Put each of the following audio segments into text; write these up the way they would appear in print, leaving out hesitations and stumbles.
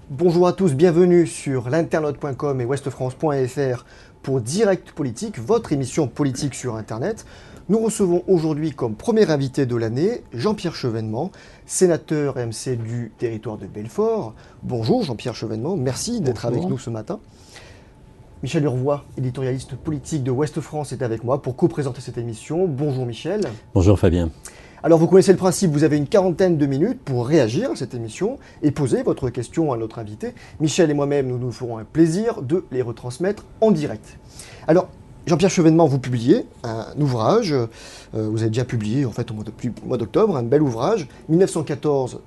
Bonjour à tous, bienvenue sur l'internaute.com et ouestfrance.fr pour Direct Politique, votre émission politique sur Internet. Nous recevons aujourd'hui comme premier invité de l'année Jean-Pierre Chevènement, sénateur MC du territoire de Belfort. Bonjour Jean-Pierre Chevènement, merci d'être avec nous ce matin. Michel Urvois, éditorialiste politique de Ouest France, est avec moi pour co-présenter cette émission. Bonjour Michel. Bonjour Fabien. Alors vous connaissez le principe, vous avez une quarantaine de minutes pour réagir à cette émission et poser votre question à notre invité. Michel et moi-même, nous nous ferons un plaisir de les retransmettre en direct. Alors, Jean-Pierre Chevènement, vous publiez un ouvrage, vous avez déjà publié en fait depuis le mois d'octobre, un bel ouvrage, 1914-2014,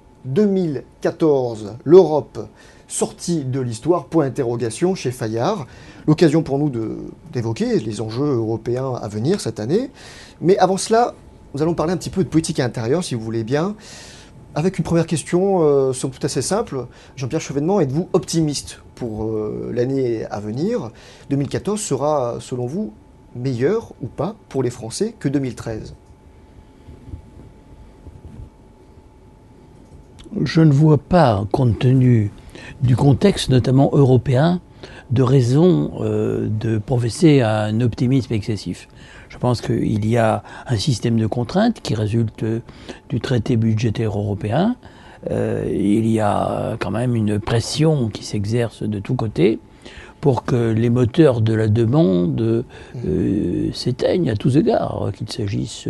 l'Europe sortie de l'histoire, point d'interrogation, chez Fayard. L'occasion pour nous d'évoquer les enjeux européens à venir cette année. Mais avant cela, nous allons parler un petit peu de politique intérieure, si vous voulez bien. Avec une première question, somme toute assez simple. Jean-Pierre Chevènement, êtes-vous optimiste pour l'année à venir? 2014 sera, selon vous, meilleur ou pas pour les Français que 2013? Je ne vois pas, compte tenu du contexte, notamment européen, de raison de professer un optimisme excessif. Je pense qu'il y a un système de contraintes qui résulte du traité budgétaire européen. Il y a quand même une pression qui s'exerce de tous côtés pour que les moteurs de la demande s'éteignent à tous égards, qu'il s'agisse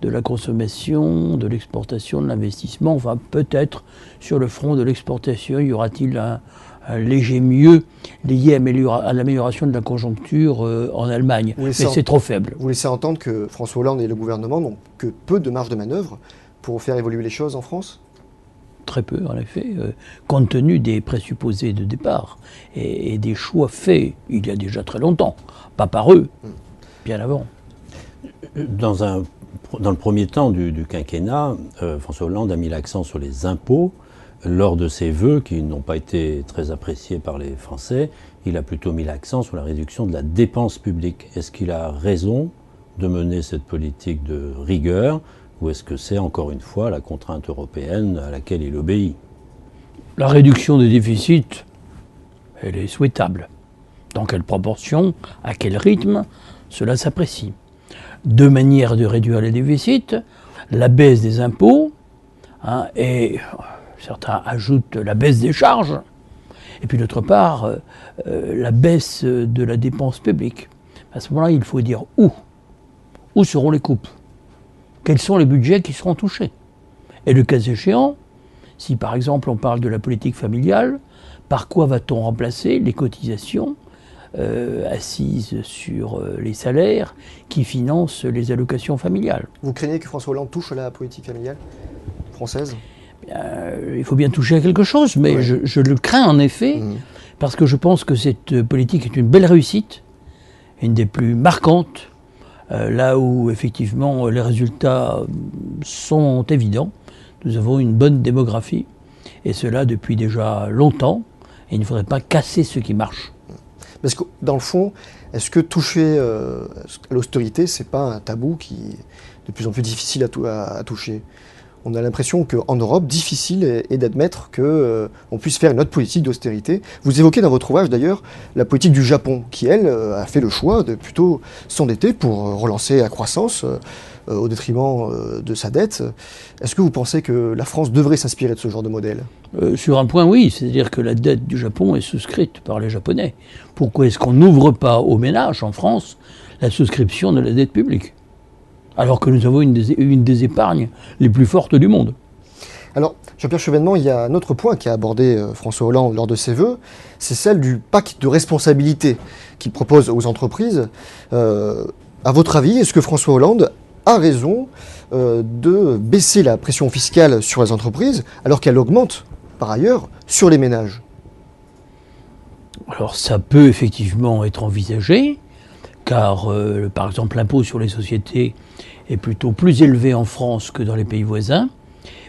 de la consommation, de l'exportation, de l'investissement. Enfin, peut-être sur le front de l'exportation, y aura-t-il un léger mieux lié à l'amélioration de la conjoncture en Allemagne. Mais c'est trop faible. Vous laissez entendre que François Hollande et le gouvernement n'ont que peu de marge de manœuvre pour faire évoluer les choses en France? Très peu, en effet, compte tenu des présupposés de départ et des choix faits il y a déjà très longtemps. Pas par eux, bien avant. Dans le premier temps du quinquennat, François Hollande a mis l'accent sur les impôts. Lors de ses vœux, qui n'ont pas été très appréciés par les Français, il a plutôt mis l'accent sur la réduction de la dépense publique. Est-ce qu'il a raison de mener cette politique de rigueur, ou est-ce que c'est encore une fois la contrainte européenne à laquelle il obéit? La réduction des déficits, elle est souhaitable. Dans quelle proportion, à quel rythme, cela s'apprécie. Deux manières de réduire les déficits, la baisse des impôts, et certains ajoutent la baisse des charges, et puis d'autre part, la baisse de la dépense publique. À ce moment-là, il faut dire où seront les coupes? Quels sont les budgets qui seront touchés? Et le cas échéant, si par exemple on parle de la politique familiale, par quoi va-t-on remplacer les cotisations assises sur les salaires qui financent les allocations familiales? Vous craignez que François Hollande touche à la politique familiale française? Il faut bien toucher à quelque chose, mais ouais. je le crains en effet, parce que je pense que cette politique est une belle réussite, une des plus marquantes, là où effectivement les résultats sont évidents. Nous avons une bonne démographie, et cela depuis déjà longtemps, et il ne faudrait pas casser ce qui marche. Parce que dans le fond, est-ce que toucher à l'austérité, c'est pas un tabou qui est de plus en plus difficile à toucher? On a l'impression qu'en Europe, difficile est d'admettre qu'on puisse faire une autre politique d'austérité. Vous évoquez dans votre ouvrage d'ailleurs la politique du Japon, qui elle a fait le choix de plutôt s'endetter pour relancer la croissance au détriment de sa dette. Est-ce que vous pensez que la France devrait s'inspirer de ce genre de modèle? Sur un point, oui. C'est-à-dire que la dette du Japon est souscrite par les Japonais. Pourquoi est-ce qu'on n'ouvre pas aux ménages en France la souscription de la dette publique, alors que nous avons une des épargnes les plus fortes du monde? Alors, Jean-Pierre Chevènement, il y a un autre point qui a abordé François Hollande lors de ses vœux, c'est celle du pacte de responsabilité qu'il propose aux entreprises. À votre avis, est-ce que François Hollande a raison de baisser la pression fiscale sur les entreprises, alors qu'elle augmente, par ailleurs, sur les ménages? Alors, ça peut effectivement être envisagé, car, par exemple, l'impôt sur les sociétés est plutôt plus élevé en France que dans les pays voisins.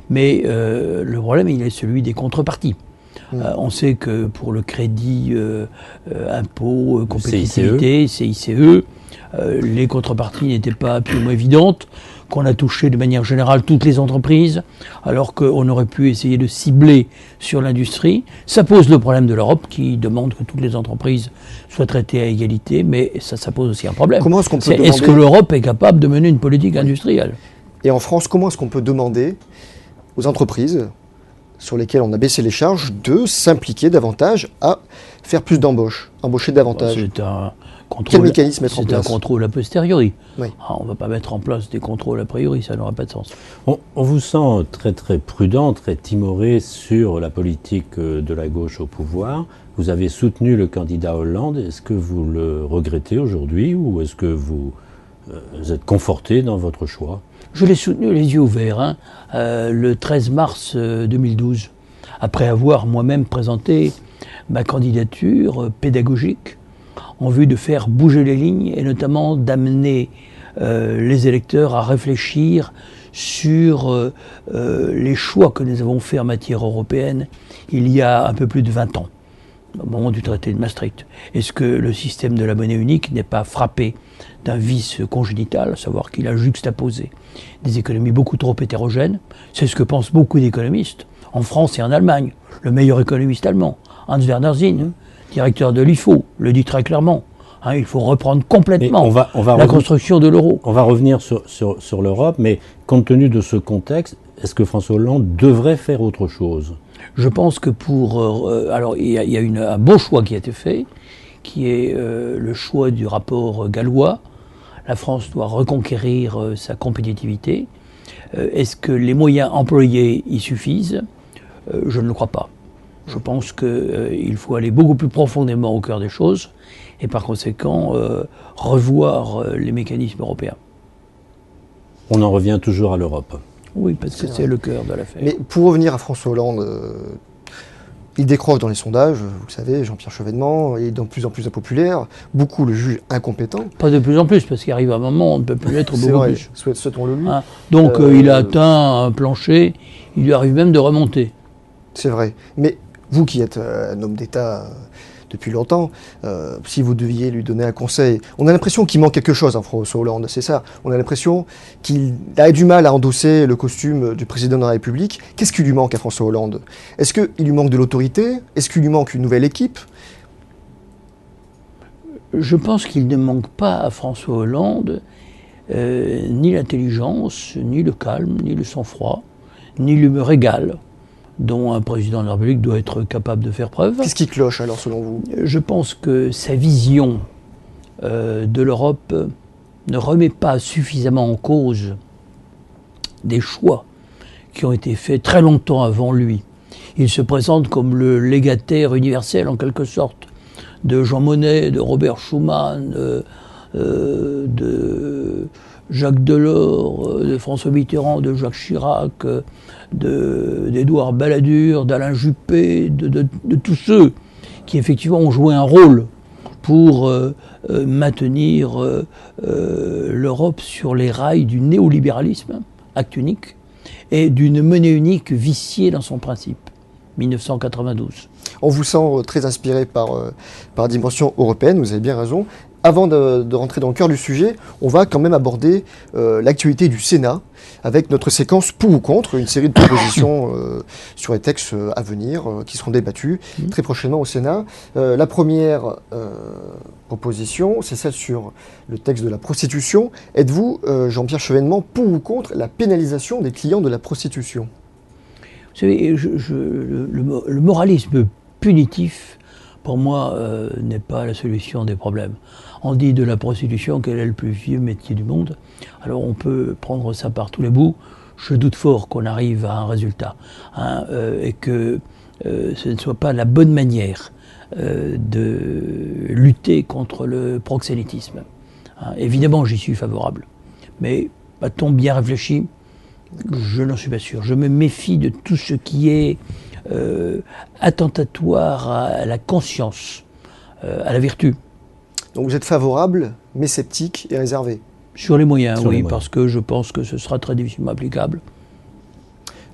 Mais le problème, il est celui des contreparties. On sait que pour le crédit impôt, compétitivité, CICE, les contreparties n'étaient pas absolument évidentes, qu'on a touché de manière générale toutes les entreprises, alors qu'on aurait pu essayer de cibler sur l'industrie. Ça pose le problème de l'Europe qui demande que toutes les entreprises soient traitées à égalité, mais ça pose aussi un problème. Comment est-ce qu'on peut demander... Est-ce que l'Europe est capable de mener une politique industrielle? Et en France, comment est-ce qu'on peut demander aux entreprises sur lesquelles on a baissé les charges de s'impliquer davantage à faire plus d'embauches, embaucher davantage? C'est un contrôle, quel mécanisme mettre en place? C'est un contrôle a posteriori. Oui. On ne va pas mettre en place des contrôles a priori, ça n'aurait pas de sens. On vous sent très très prudent, très timoré sur la politique de la gauche au pouvoir. Vous avez soutenu le candidat Hollande. Est-ce que vous le regrettez aujourd'hui ou est-ce que vous êtes conforté dans votre choix? Je l'ai soutenu les yeux ouverts, le 13 mars 2012, après avoir moi-même présenté ma candidature pédagogique en vue de faire bouger les lignes et notamment d'amener les électeurs à réfléchir sur les choix que nous avons faits en matière européenne il y a un peu plus de 20 ans, au moment du traité de Maastricht. Est-ce que le système de la monnaie unique n'est pas frappé d'un vice congénital, à savoir qu'il a juxtaposé des économies beaucoup trop hétérogènes? C'est ce que pensent beaucoup d'économistes, en France et en Allemagne. Le meilleur économiste allemand, Hans-Werner Sinn, directeur de l'IFO, le dit très clairement. Il faut reprendre complètement la construction de l'euro. On va revenir sur l'Europe, mais compte tenu de ce contexte, est-ce que François Hollande devrait faire autre chose? Je pense que alors il y a un beau choix qui a été fait, qui est le choix du rapport gallois. La France doit reconquérir sa compétitivité. Est-ce que les moyens employés y suffisent? Je ne le crois pas. Je pense qu'il faut aller beaucoup plus profondément au cœur des choses et par conséquent revoir les mécanismes européens. On en revient toujours à l'Europe. Oui, parce que c'est le cœur de l'affaire. Mais pour revenir à François Hollande, il décroche dans les sondages, vous le savez, Jean-Pierre Chevènement, il est de plus en plus impopulaire, beaucoup le jugent incompétent. Pas de plus en plus, parce qu'il arrive un moment où on ne peut plus l'être beaucoup plus. Souhaitons-le lui. Donc il a atteint un plancher, il lui arrive même de remonter. C'est vrai. Mais vous qui êtes un homme d'État depuis longtemps, si vous deviez lui donner un conseil, on a l'impression qu'il manque quelque chose, François Hollande, c'est ça. On a l'impression qu'il a du mal à endosser le costume du président de la République. Qu'est-ce qui lui manque à François Hollande? Est-ce qu'il lui manque de l'autorité? Est-ce qu'il lui manque une nouvelle équipe? Je pense qu'il ne manque pas à François Hollande ni l'intelligence, ni le calme, ni le sang-froid, ni l'humeur égale dont un président de la République doit être capable de faire preuve. Qu'est-ce qui cloche alors selon vous? Je pense que sa vision de l'Europe ne remet pas suffisamment en cause des choix qui ont été faits très longtemps avant lui. Il se présente comme le légataire universel en quelque sorte de Jean Monnet, de Robert Schuman, de Jacques Delors, de François Mitterrand, de Jacques Chirac, d'Édouard Balladur, d'Alain Juppé, de tous ceux qui effectivement ont joué un rôle pour maintenir l'Europe sur les rails du néolibéralisme, acte unique, et d'une monnaie unique viciée dans son principe, 1992. On vous sent très inspiré par la dimension européenne, vous avez bien raison. Avant de rentrer dans le cœur du sujet, on va quand même aborder l'actualité du Sénat avec notre séquence pour ou contre, une série de propositions sur les textes à venir qui seront débattus très prochainement au Sénat. La première proposition, c'est celle sur le texte de la prostitution. Êtes-vous, Jean-Pierre Chevènement, pour ou contre la pénalisation des clients de la prostitution? Vous savez, le moralisme punitif, pour moi, n'est pas la solution des problèmes. On dit de la prostitution qu'elle est le plus vieux métier du monde. Alors on peut prendre ça par tous les bouts. Je doute fort qu'on arrive à un résultat. Et que ce ne soit pas la bonne manière de lutter contre le proxénétisme. Évidemment, j'y suis favorable. Mais a-t-on bien réfléchi? Je n'en suis pas sûr. Je me méfie de tout ce qui est attentatoire à la conscience, à la vertu. Donc vous êtes favorable, mais sceptique et réservé? Sur les moyens, oui, parce que je pense que ce sera très difficilement applicable.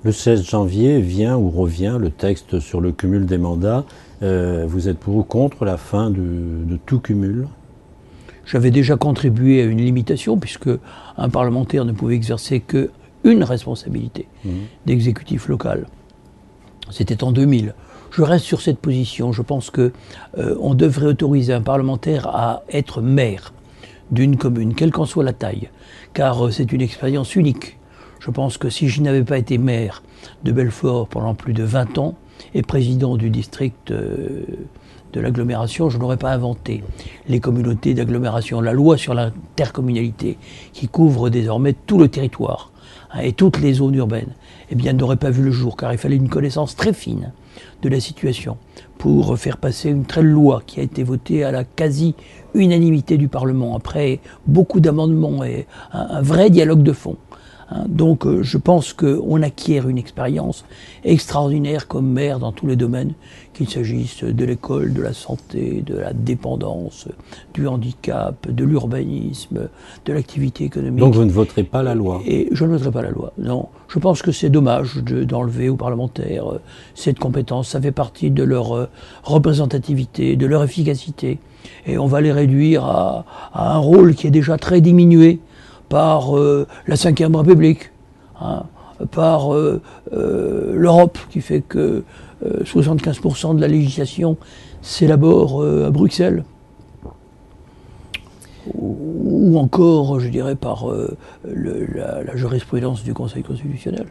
Le 16 janvier vient ou revient le texte sur le cumul des mandats. Vous êtes pour ou contre la fin de tout cumul ? J'avais déjà contribué à une limitation, puisque un parlementaire ne pouvait exercer qu'une responsabilité d'exécutif local. C'était en 2000. Je reste sur cette position. Je pense qu'on devrait autoriser un parlementaire à être maire d'une commune, quelle qu'en soit la taille, car c'est une expérience unique. Je pense que si je n'avais pas été maire de Belfort pendant plus de 20 ans et président du district de l'agglomération, je n'aurais pas inventé les communautés d'agglomération, la loi sur l'intercommunalité qui couvre désormais tout le territoire et toutes les zones urbaines, eh bien, n'aurait pas vu le jour, car il fallait une connaissance très fine de la situation pour faire passer une telle loi qui a été votée à la quasi-unanimité du Parlement, après beaucoup d'amendements et un vrai dialogue de fond. Donc je pense qu'on acquiert une expérience extraordinaire comme maire dans tous les domaines, qu'il s'agisse de l'école, de la santé, de la dépendance, du handicap, de l'urbanisme, de l'activité économique. Donc vous ne voterez pas la loi ? Et je ne voterai pas la loi, non. Je pense que c'est dommage d'enlever aux parlementaires cette compétence. Ça fait partie de leur représentativité, de leur efficacité. Et on va les réduire à un rôle qui est déjà très diminué par la Ve République, par l'Europe, qui fait que 75% de la législation s'élabore à Bruxelles, ou encore, je dirais, par la jurisprudence du Conseil constitutionnel.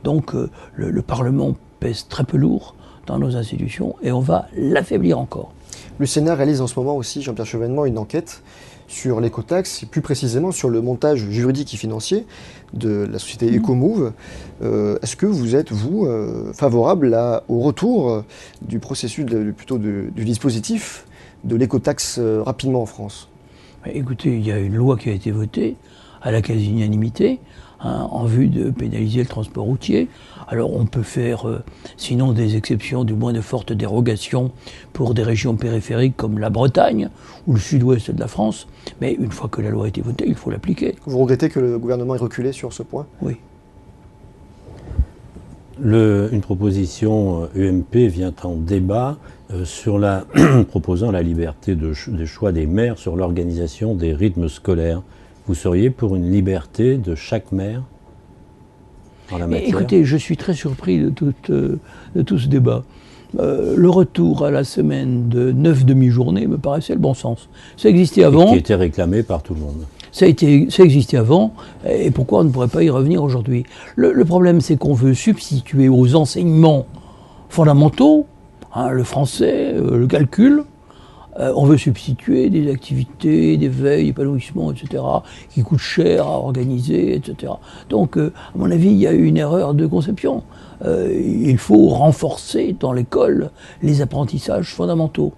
Donc le Parlement pèse très peu lourd dans nos institutions et on va l'affaiblir encore. Le Sénat réalise en ce moment aussi, Jean-Pierre Chevènement, une enquête sur l'écotaxe, et plus précisément sur le montage juridique et financier de la société Ecomove. Est-ce que vous êtes, vous, favorable au retour du processus, du dispositif de l'écotaxe rapidement en France ? Écoutez, il y a une loi qui a été votée à la quasi-unanimité en vue de pénaliser le transport routier. Alors on peut faire sinon des exceptions, du moins de fortes dérogations pour des régions périphériques comme la Bretagne ou le sud-ouest de la France, mais une fois que la loi a été votée, il faut l'appliquer. Vous regrettez que le gouvernement ait reculé sur ce point ? Oui. Une proposition UMP vient en débat proposant la liberté de choix des maires sur l'organisation des rythmes scolaires. Vous seriez pour une liberté de chaque maire en la matière ? Écoutez, je suis très surpris de tout ce débat. Le retour à la semaine de 9 demi-journées me paraissait le bon sens. Ça existait avant. Et qui était réclamé par tout le monde. Ça existait avant, et pourquoi on ne pourrait pas y revenir aujourd'hui ? Le problème, c'est qu'on veut substituer aux enseignements fondamentaux, le français, le calcul, on veut substituer des activités d'éveil, d'épanouissement, etc., qui coûtent cher à organiser, etc. Donc, à mon avis, il y a eu une erreur de conception. Il faut renforcer dans l'école les apprentissages fondamentaux.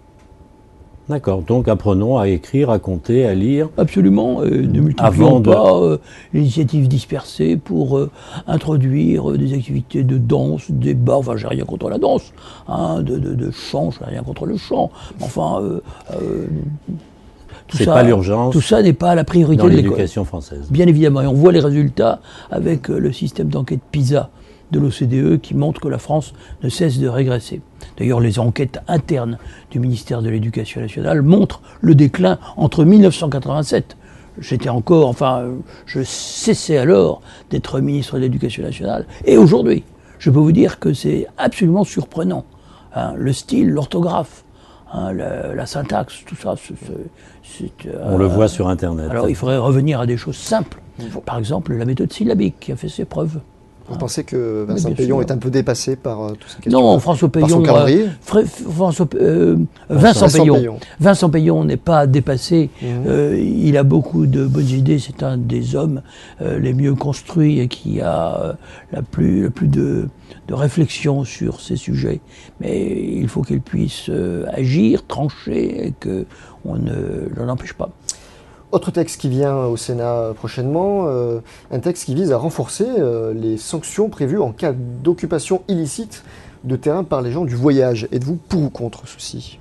D'accord, donc apprenons à écrire, à compter, à lire. Absolument, ne multiplions pas l'initiative dispersée pour introduire des activités de danse, de débat, enfin j'ai rien contre la danse, de chant, j'ai rien contre le chant, enfin c'est pas l'urgence. Tout ça n'est pas la priorité dans de l'école. L'éducation française. Bien évidemment, et on voit les résultats avec le système d'enquête PISA de l'OCDE qui montre que la France ne cesse de régresser. D'ailleurs, les enquêtes internes du ministère de l'Éducation nationale montrent le déclin entre 1987. Je cessais alors d'être ministre de l'Éducation nationale. Et aujourd'hui, je peux vous dire que c'est absolument surprenant. Le style, l'orthographe, la syntaxe, tout ça. On le voit sur Internet. Alors, il faudrait revenir à des choses simples. Par exemple, la méthode syllabique qui a fait ses preuves. Vous pensez que Vincent Peillon est un peu dépassé par toutes ces questions ? Non, François Peillon. Vincent Peillon n'est pas dépassé. Il a beaucoup de bonnes idées. C'est un des hommes les mieux construits et qui a le plus de réflexion sur ces sujets. Mais il faut qu'il puisse agir, trancher et qu'on ne l'en empêche pas. Autre texte qui vient au Sénat prochainement, un texte qui vise à renforcer les sanctions prévues en cas d'occupation illicite de terrain par les gens du voyage. Êtes-vous pour ou contre ceci ?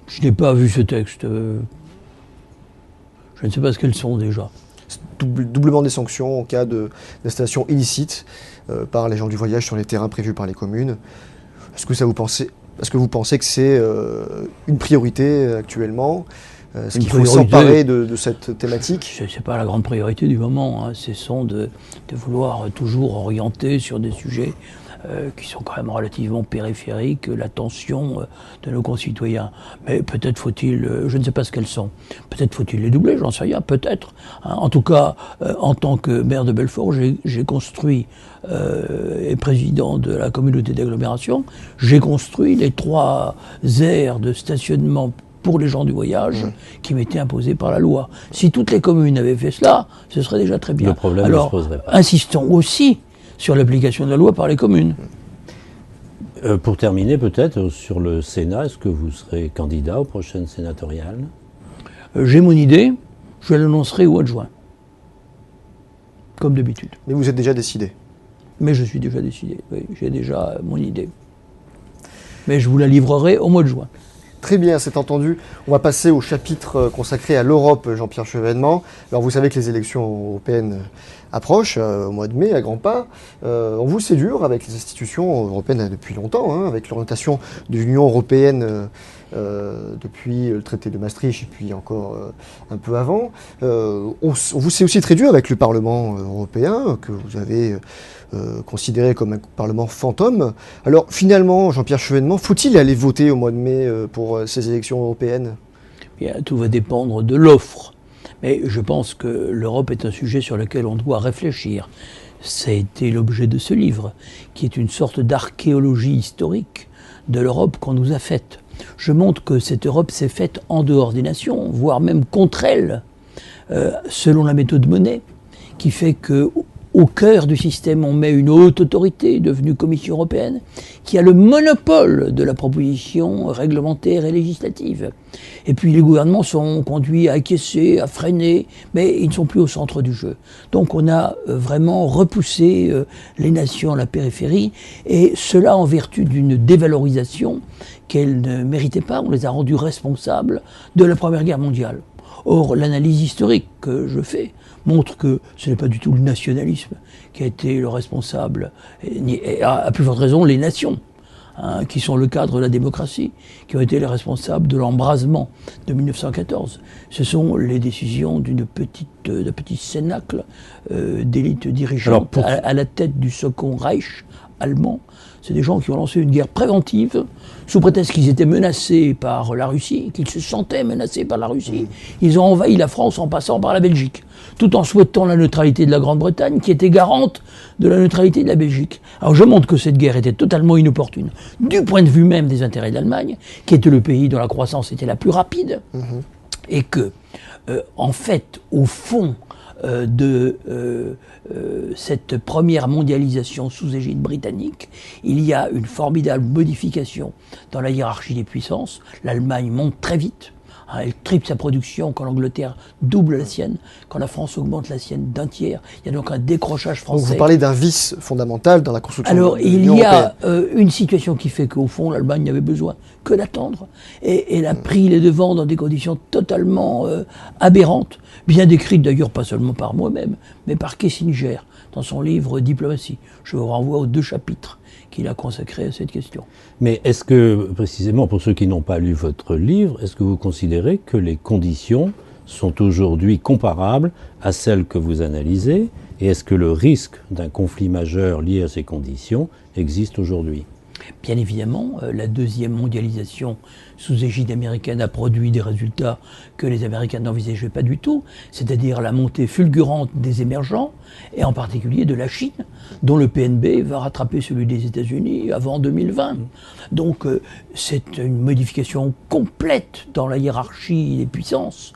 Je n'ai pas vu ce texte. Je ne sais pas ce qu'elles sont déjà. doublement des sanctions en cas d'installation illicite par les gens du voyage sur les terrains prévus par les communes. Est-ce que vous pensez que c'est une priorité actuellement? Est-ce qu'il faut s'emparer de cette thématique? Ce n'est pas la grande priorité du moment. Hein. C'est de vouloir toujours orienter sur des sujets qui sont quand même relativement périphériques, l'attention de nos concitoyens. Mais peut-être faut-il, je ne sais pas ce qu'elles sont, peut-être faut-il les doubler, j'en sais rien, peut-être. Hein. En tout cas, en tant que maire de Belfort, j'ai construit, et président de la communauté d'agglomération, j'ai construit les 3 aires de stationnement pour les gens du voyage qui m'étaient imposées par la loi. Si toutes les communes avaient fait cela, ce serait déjà très bien. Le problème ne se poserait pas. Insistons aussi sur l'application de la loi par les communes. Pour terminer, peut-être, sur le Sénat, est-ce que vous serez candidat aux prochaines sénatoriales? J'ai mon idée, je l'annoncerai au mois de juin. Comme d'habitude. Mais vous êtes déjà décidé? Mais je suis déjà décidé, oui, j'ai déjà mon idée. Mais je vous la livrerai au mois de juin. Très bien, c'est entendu. On va passer au chapitre consacré à l'Europe, Jean-Pierre Chevènement. Alors vous savez que les élections européennes approchent au mois de mai, à grands pas. On vous c'est dur avec les institutions européennes depuis longtemps, hein, avec l'orientation de l'Union européenne depuis le traité de Maastricht et puis encore un peu avant. On vous c'est aussi très dur avec le Parlement européen, que vous avez considéré comme un Parlement fantôme. Alors finalement, Jean-Pierre Chevènement, faut-il aller voter au mois de mai pour ces élections européennes? Bien, tout va dépendre de l'offre. Mais je pense que l'Europe est un sujet sur lequel on doit réfléchir. Ça a été l'objet de ce livre, qui est une sorte d'archéologie historique de l'Europe qu'on nous a faite. Je montre que cette Europe s'est faite en dehors des nations, voire même contre elles, selon la méthode Monnet, qui fait que au cœur du système, on met une haute autorité devenue Commission européenne qui a le monopole de la proposition réglementaire et législative. Et puis les gouvernements sont conduits à acquiescer, à freiner, mais ils ne sont plus au centre du jeu. Donc on a vraiment repoussé les nations à la périphérie, et cela en vertu d'une dévalorisation qu'elles ne méritaient pas. On les a rendus responsables de la Première Guerre mondiale. Or, l'analyse historique que je fais montre que ce n'est pas du tout le nationalisme qui a été le responsable, et à plus forte raison les nations, hein, qui sont le cadre de la démocratie, qui ont été les responsables de l'embrasement de 1914. Ce sont les décisions d'un petit cénacle d'élite dirigeante à la tête du Second Reich allemand. C'est des gens qui ont lancé une guerre préventive sous prétexte qu'ils étaient menacés par la Russie, qu'ils se sentaient menacés par la Russie. Ils ont envahi la France en passant par la Belgique, tout en souhaitant la neutralité de la Grande-Bretagne, qui était garante de la neutralité de la Belgique. Alors je montre que cette guerre était totalement inopportune, du point de vue même des intérêts de l'Allemagne, qui était le pays dont la croissance était la plus rapide, et que, en fait, au fond, de cette première mondialisation sous égide britannique, il y a une formidable modification dans la hiérarchie des puissances. L'Allemagne monte très vite. Elle triple sa production quand l'Angleterre double la sienne, quand la France augmente la sienne d'un tiers. Il y a donc un décrochage français. Donc vous parlez d'un vice fondamental dans la construction de il l'Union y a européenne. une situation qui fait qu'au fond, l'Allemagne n'avait besoin que d'attendre. Et elle a pris les devants dans des conditions totalement aberrantes, bien décrites d'ailleurs pas seulement par moi-même, mais par Kissinger dans son livre « Diplomatie ». Je vous renvoie aux 2 chapitres qu'il a consacrés à cette question. Mais est-ce que, précisément, pour ceux qui n'ont pas lu votre livre, est-ce que vous considérez que les conditions sont aujourd'hui comparables à celles que vous analysez, et est-ce que le risque d'un conflit majeur lié à ces conditions existe aujourd'hui? Bien évidemment, la deuxième mondialisation sous égide américaine a produit des résultats que les Américains n'envisageaient pas du tout, c'est-à-dire la montée fulgurante des émergents, et en particulier de la Chine, dont le PNB va rattraper celui des États-Unis avant 2020. Donc c'est une modification complète dans la hiérarchie des puissances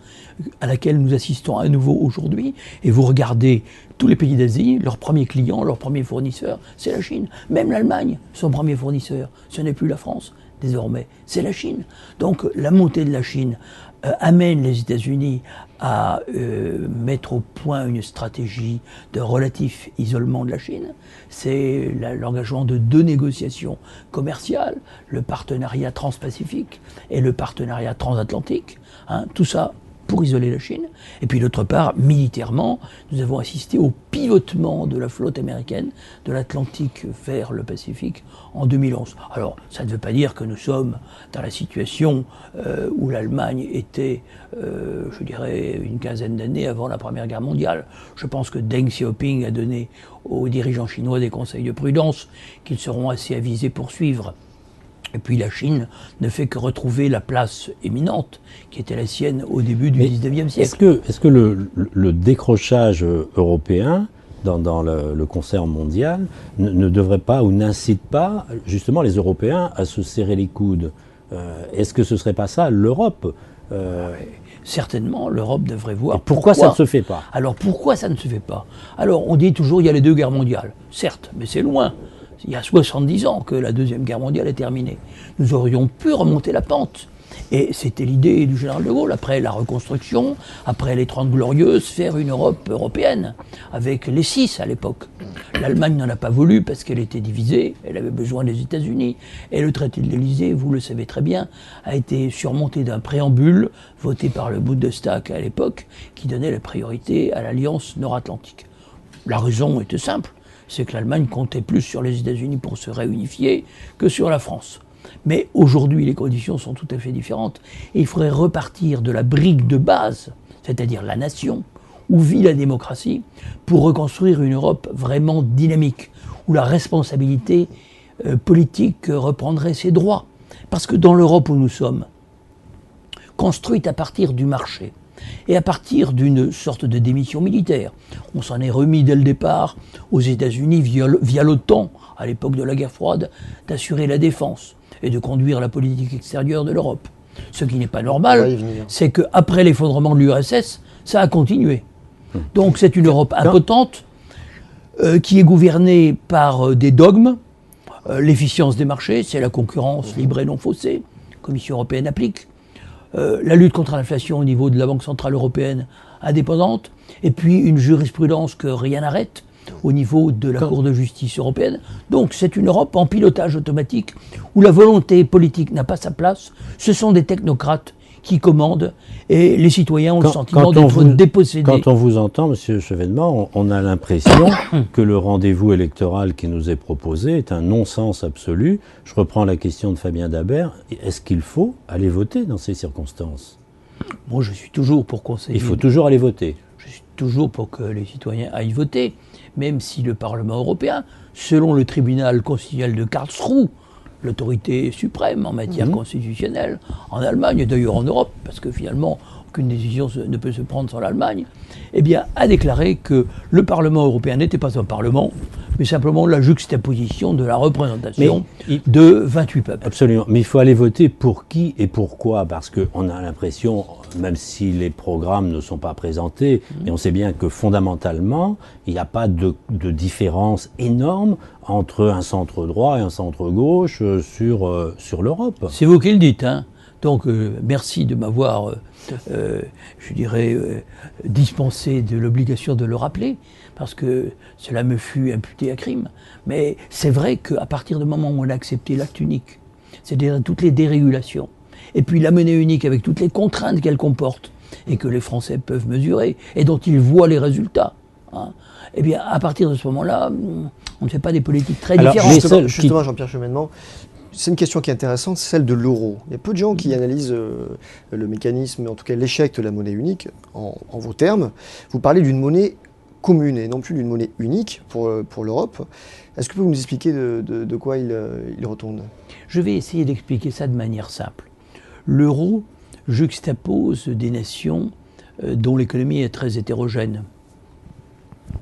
à laquelle nous assistons à nouveau aujourd'hui. Et vous regardez tous les pays d'Asie, leur premier client, leur premier fournisseur, c'est la Chine. Même l'Allemagne, son premier fournisseur, ce n'est plus la France, désormais, c'est la Chine. Donc la montée de la Chine amène les États-Unis à mettre au point une stratégie de relatif isolement de la Chine. C'est l'engagement de 2 négociations commerciales, le partenariat transpacifique et le partenariat transatlantique. Hein, tout ça pour isoler la Chine. Et puis d'autre part, militairement, nous avons assisté au pivotement de la flotte américaine de l'Atlantique vers le Pacifique en 2011. Alors, ça ne veut pas dire que nous sommes dans la situation où l'Allemagne était, je dirais, une quinzaine d'années avant la Première Guerre mondiale. Je pense que Deng Xiaoping a donné aux dirigeants chinois des conseils de prudence qu'ils seront assez avisés pour suivre. Et puis la Chine ne fait que retrouver la place éminente qui était la sienne au début du XIXe siècle. Est-ce que le décrochage européen dans le concert mondial ne devrait pas ou n'incite pas justement les Européens à se serrer les coudes? Est-ce que ce ne serait pas ça l'Europe? Certainement, l'Europe devrait voir. Et pourquoi ça ne se fait pas? Alors pourquoi ça ne se fait pas? Alors on dit toujours il y a les deux guerres mondiales. Certes, mais c'est loin. Il y a 70 ans que la Deuxième Guerre mondiale est terminée. Nous aurions pu remonter la pente. Et c'était l'idée du général de Gaulle, après la reconstruction, après les 30 Glorieuses, faire une Europe européenne, avec les 6 à l'époque. L'Allemagne n'en a pas voulu parce qu'elle était divisée, elle avait besoin des États-Unis. Et le traité de l'Élysée, vous le savez très bien, a été surmonté d'un préambule voté par le Bundestag à l'époque, qui donnait la priorité à l'Alliance nord-atlantique. La raison était simple. C'est que l'Allemagne comptait plus sur les États-Unis pour se réunifier que sur la France. Mais aujourd'hui, les conditions sont tout à fait différentes. Et il faudrait repartir de la brique de base, c'est-à-dire la nation, où vit la démocratie, pour reconstruire une Europe vraiment dynamique, où la responsabilité politique reprendrait ses droits. Parce que dans l'Europe où nous sommes, construite à partir du marché, et à partir d'une sorte de démission militaire. On s'en est remis dès le départ aux États-Unis via l'OTAN, à l'époque de la guerre froide, d'assurer la défense et de conduire la politique extérieure de l'Europe. Ce qui n'est pas normal, c'est qu'après l'effondrement de l'URSS, ça a continué. Donc c'est une Europe impotente qui est gouvernée par des dogmes. L'efficience des marchés, c'est la concurrence libre et non faussée. La Commission européenne applique. La lutte contre l'inflation au niveau de la Banque centrale européenne indépendante, et puis une jurisprudence que rien n'arrête au niveau de la Cour de justice européenne. Donc c'est une Europe en pilotage automatique où la volonté politique n'a pas sa place. Ce sont des technocrates qui commandent et les citoyens ont le sentiment d'être dépossédés. Quand on vous entend, M. Chevènement, on a l'impression que le rendez-vous électoral qui nous est proposé est un non-sens absolu. Je reprends la question de Fabien Dabert. Est-ce qu'il faut aller voter dans ces circonstances? Moi, je suis toujours pour conseiller. Il faut toujours aller voter. Je suis toujours pour que les citoyens aillent voter, même si le Parlement européen, selon le tribunal constitutionnel de Karlsruhe, l'autorité suprême en matière constitutionnelle, en Allemagne et d'ailleurs en Europe, parce que finalement, aucune décision ne peut se prendre sans l'Allemagne, eh bien, a déclaré que le Parlement européen n'était pas un Parlement, mais simplement la juxtaposition de la représentation de 28 peuples. Absolument. Mais il faut aller voter pour qui et pourquoi? Parce qu'on a l'impression, même si les programmes ne sont pas présentés, et on sait bien que fondamentalement, il n'y a pas de différence énorme entre un centre droit et un centre gauche sur l'Europe. C'est vous qui le dites, hein. Donc, merci de m'avoir, je dirais, dispensé de l'obligation de le rappeler, parce que cela me fut imputé à crime. Mais c'est vrai qu'à partir du moment où on a accepté l'acte unique, c'est-à-dire toutes les dérégulations, et puis la monnaie unique avec toutes les contraintes qu'elle comporte, et que les Français peuvent mesurer, et dont ils voient les résultats, hein, eh bien, à partir de ce moment-là, on ne fait pas des politiques très différentes. Justement, Jean-Pierre Chevènement, c'est une question qui est intéressante, celle de l'euro. Il y a peu de gens qui analysent le mécanisme, en tout cas l'échec de la monnaie unique, en vos termes. Vous parlez d'une monnaie commune et non plus d'une monnaie unique pour l'Europe. Est-ce que vous pouvez nous expliquer de quoi il retourne? Je vais essayer d'expliquer ça de manière simple. L'euro juxtapose des nations dont l'économie est très hétérogène.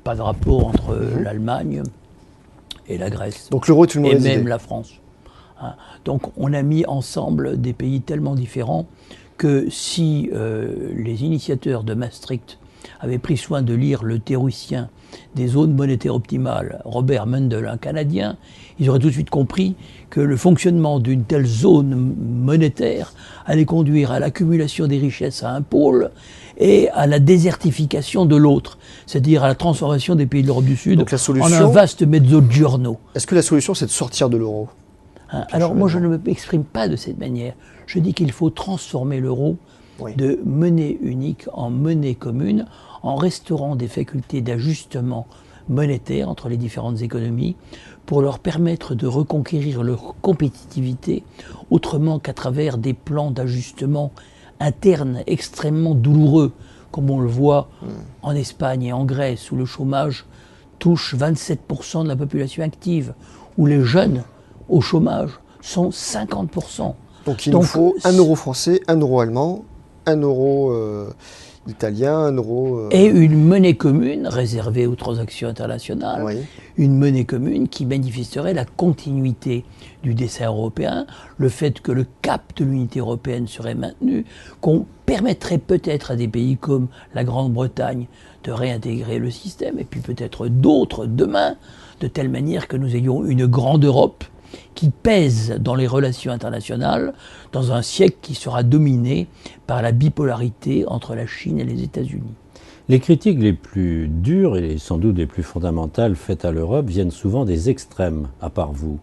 Pas de rapport entre l'Allemagne et la Grèce. Donc l'euro est une mauvaise idée. Et même la France. Donc on a mis ensemble des pays tellement différents que si les initiateurs de Maastricht avaient pris soin de lire le théoricien des zones monétaires optimales, Robert Mundell, un Canadien, ils auraient tout de suite compris que le fonctionnement d'une telle zone monétaire allait conduire à l'accumulation des richesses à un pôle et à la désertification de l'autre, c'est-à-dire à la transformation des pays de l'Europe du Sud en un vaste mezzogiorno. Est-ce que la solution, c'est de sortir de l'euro? Alors moi, je ne m'exprime pas de cette manière. Je dis qu'il faut transformer l'euro Oui. de monnaie unique en monnaie commune, en restaurant des facultés d'ajustement monétaire entre les différentes économies pour leur permettre de reconquérir leur compétitivité autrement qu'à travers des plans d'ajustement interne extrêmement douloureux, comme on le voit en Espagne et en Grèce, où le chômage touche 27% de la population active, où les jeunes au chômage sont 50%. Donc il nous faut 1 euro français, 1 euro allemand, 1 euro italien, 1 euro... Et une monnaie commune réservée aux transactions internationales, Oui. une monnaie commune qui manifesterait la continuité du dessin européen, le fait que le cap de l'unité européenne serait maintenu, qu'on permettrait peut-être à des pays comme la Grande-Bretagne de réintégrer le système, et puis peut-être d'autres demain, de telle manière que nous ayons une grande Europe qui pèse dans les relations internationales dans un siècle qui sera dominé par la bipolarité entre la Chine et les États-Unis. Les critiques les plus dures et sans doute les plus fondamentales faites à l'Europe viennent souvent des extrêmes, à part vous.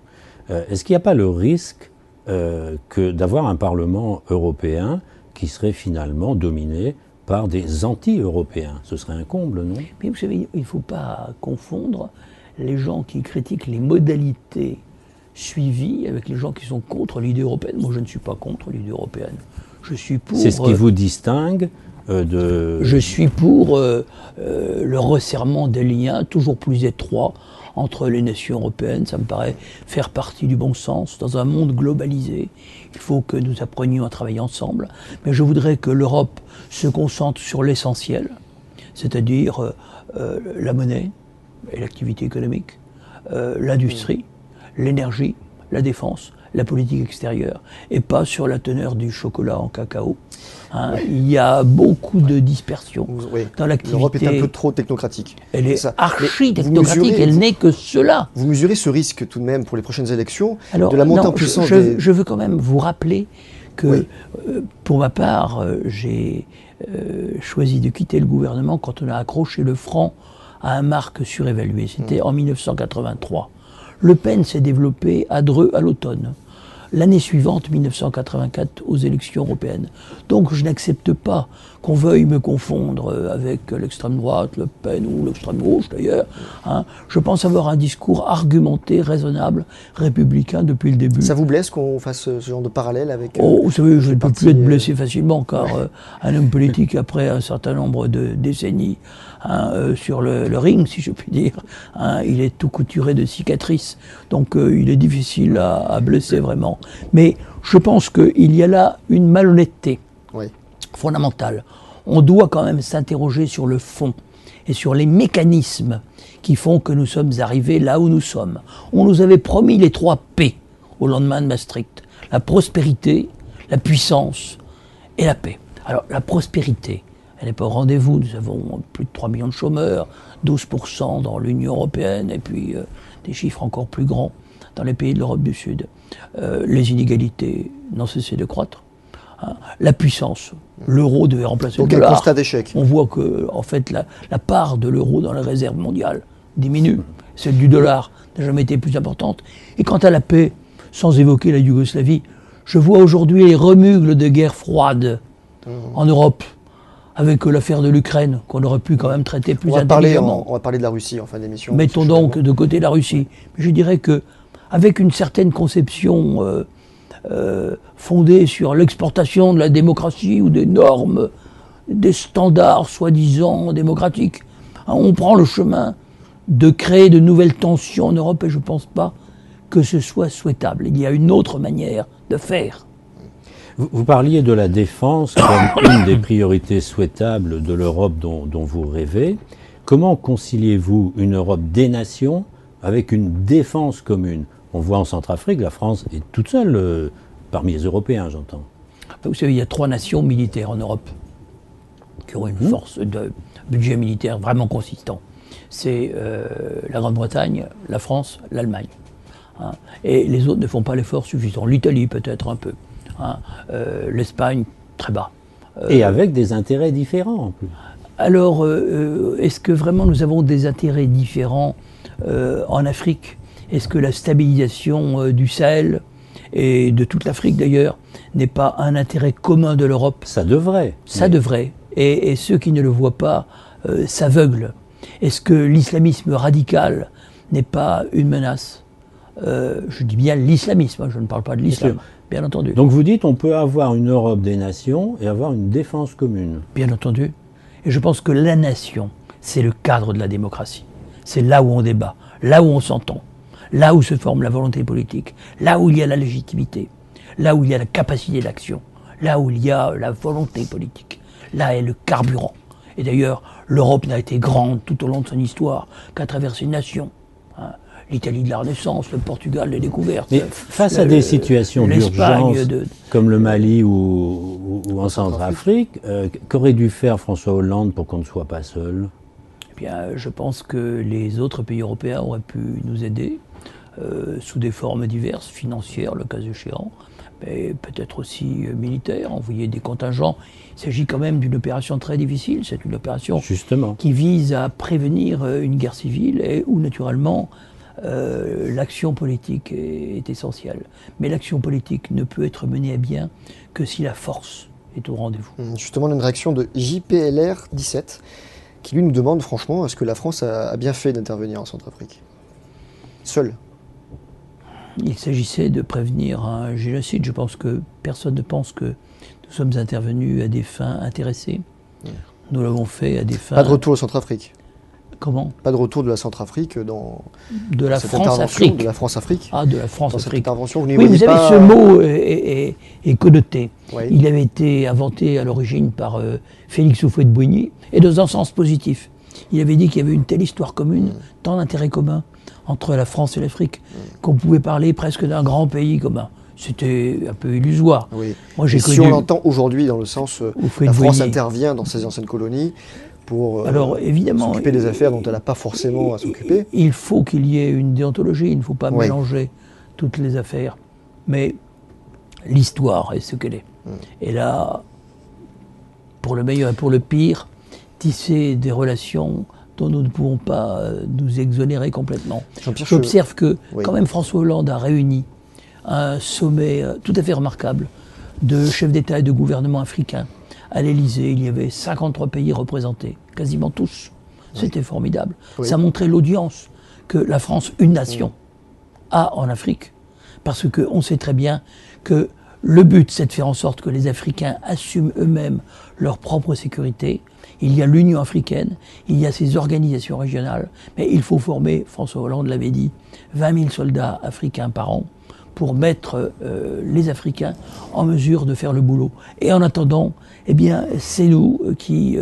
Est-ce qu'il n'y a pas le risque d'avoir un Parlement européen qui serait finalement dominé par des anti-européens? Ce serait un comble, non? Mais vous savez, il ne faut pas confondre les gens qui critiquent les modalités suivies avec les gens qui sont contre l'idée européenne. Moi, je ne suis pas contre l'idée européenne. Je suis pour... C'est ce qui vous distingue de... Je suis pour le resserrement des liens toujours plus étroits entre les nations européennes. Ça me paraît faire partie du bon sens. Dans un monde globalisé, il faut que nous apprenions à travailler ensemble. Mais je voudrais que l'Europe se concentre sur l'essentiel, c'est-à-dire la monnaie et l'activité économique, l'industrie, l'énergie, la défense, la politique extérieure, et pas sur la teneur du chocolat en cacao. Hein, il y a beaucoup de dispersion dans l'activité. L'Europe est un peu trop technocratique. Elle est ça. archi-technocratique, elle n'est que cela. Vous mesurez ce risque tout de même pour les prochaines élections, Alors, de la montée en puissance je veux quand même vous rappeler que, pour ma part, j'ai choisi de quitter le gouvernement quand on a accroché le franc à un marque surévalué. C'était en 1983. Le Pen s'est développé à Dreux à l'automne. L'année suivante, 1984, aux élections européennes. Donc je n'accepte pas qu'on veuille me confondre avec l'extrême droite, Le Pen ou l'extrême gauche d'ailleurs. Hein. Je pense avoir un discours argumenté, raisonnable, républicain depuis le début. Ça vous blesse qu'on fasse ce genre de parallèle avec... vous savez, je ne peux plus être blessé facilement car un homme politique, après un certain nombre de décennies sur le ring, si je puis dire, il est tout couturé de cicatrices. Donc il est difficile à blesser vraiment. Mais je pense qu'il y a là une malhonnêteté fondamentale. On doit quand même s'interroger sur le fond et sur les mécanismes qui font que nous sommes arrivés là où nous sommes. On nous avait promis les 3 P au lendemain de Maastricht. La prospérité, la puissance et la paix. Alors la prospérité, elle n'est pas au rendez-vous. Nous avons plus de 3 millions de chômeurs, 12% dans l'Union européenne et puis des chiffres encore plus grands dans les pays de l'Europe du Sud. Les inégalités n'ont cessé de croître. La puissance, l'euro devait remplacer le dollar. Donc un constat d'échec. On voit que en fait, la part de l'euro dans les réserves mondiales diminue. Celle du dollar n'a jamais été plus importante. Et quant à la paix, sans évoquer la Yougoslavie, je vois aujourd'hui les remugles de guerre froide en Europe, avec l'affaire de l'Ukraine, qu'on aurait pu quand même traiter plus intelligemment. On va parler de la Russie en fin d'émission. Mettons donc de côté la Russie. Mais je dirais que avec une certaine conception fondée sur l'exportation de la démocratie ou des normes, des standards soi-disant démocratiques, on prend le chemin de créer de nouvelles tensions en Europe et je ne pense pas que ce soit souhaitable. Il y a une autre manière de faire. Vous parliez de la défense comme une des priorités souhaitables de l'Europe dont vous rêvez. Comment conciliez-vous une Europe des nations avec une défense commune? On voit en Centrafrique, la France est toute seule, parmi les Européens, j'entends. Vous savez, il y a 3 nations militaires en Europe qui ont une force de budget militaire vraiment consistant. C'est la Grande-Bretagne, la France, l'Allemagne. Et les autres ne font pas l'effort suffisant. L'Italie peut-être un peu. L'Espagne, très bas. Et avec des intérêts différents en plus. Alors, est-ce que vraiment nous avons des intérêts différents en Afrique? Est-ce que la stabilisation du Sahel et de toute l'Afrique d'ailleurs, n'est pas un intérêt commun de l'Europe. Ça devrait. Ça devrait. Et ceux qui ne le voient pas s'aveuglent. Est-ce que l'islamisme radical n'est pas une menace? Je dis bien l'islamisme, je ne parle pas de l'islam, bien entendu. Donc vous dites on peut avoir une Europe des nations et avoir une défense commune. Bien entendu. Et je pense que la nation, c'est le cadre de la démocratie. C'est là où on débat, là où on s'entend, là où se forme la volonté politique, là où il y a la légitimité, là où il y a la capacité d'action, là où il y a la volonté politique. Là est le carburant. Et d'ailleurs, l'Europe n'a été grande tout au long de son histoire qu'à travers ses nations. L'Italie de la Renaissance, le Portugal des découvertes. Mais face à des situations d'urgence comme le Mali ou en Centrafrique, qu'aurait dû faire François Hollande pour qu'on ne soit pas seul? Eh bien, je pense que les autres pays européens auraient pu nous aider sous des formes diverses, financières le cas échéant, mais peut-être aussi militaires, envoyer des contingents. Il s'agit quand même d'une opération très difficile, c'est une opération Justement. Qui vise à prévenir une guerre civile et où naturellement l'action politique est essentielle. Mais l'action politique ne peut être menée à bien que si la force est au rendez-vous. Justement, une réaction de JPLR 17 qui lui nous demande franchement, est-ce que la France a bien fait d'intervenir en Centrafrique seule? Il s'agissait de prévenir un génocide. Je pense que personne ne pense que nous sommes intervenus à des fins intéressées. Nous l'avons fait à des fins... Pas de retour au Centrafrique. Comment? Pas de retour de la Centrafrique dans de la cette France-Afrique. De la France-Afrique. Ah, de la France-Afrique. Cette intervention, oui, vous savez, ce mot est connoté. Oui. Il avait été inventé à l'origine par Félix Houphouët-Boigny, et dans un sens positif. Il avait dit qu'il y avait une telle histoire commune, tant d'intérêts communs entre la France et l'Afrique, qu'on pouvait parler presque d'un grand pays commun. C'était un peu illusoire. Oui. Moi, j'ai connu... Si on l'entend aujourd'hui dans le sens la France intervient dans ses anciennes colonies pour s'occuper des affaires dont elle n'a pas forcément à s'occuper. Il faut qu'il y ait une déontologie, il ne faut pas mélanger toutes les affaires. Mais l'histoire est ce qu'elle est. Et là, pour le meilleur et pour le pire, tisser des relations dont nous ne pouvons pas nous exonérer complètement. J'observe que quand même François Hollande a réuni un sommet tout à fait remarquable de chefs d'État et de gouvernements africains. À l'Élysée, il y avait 53 pays représentés, quasiment tous. C'était formidable. Ça montrait l'audience que la France, une nation, a en Afrique. Parce qu'on sait très bien que le but, c'est de faire en sorte que les Africains assument eux-mêmes leur propre sécurité. Il y a l'Union africaine, il y a ces organisations régionales, mais il faut former, François Hollande l'avait dit, 20 000 soldats africains par an pour mettre les Africains en mesure de faire le boulot. Et en attendant, eh bien, c'est nous qui,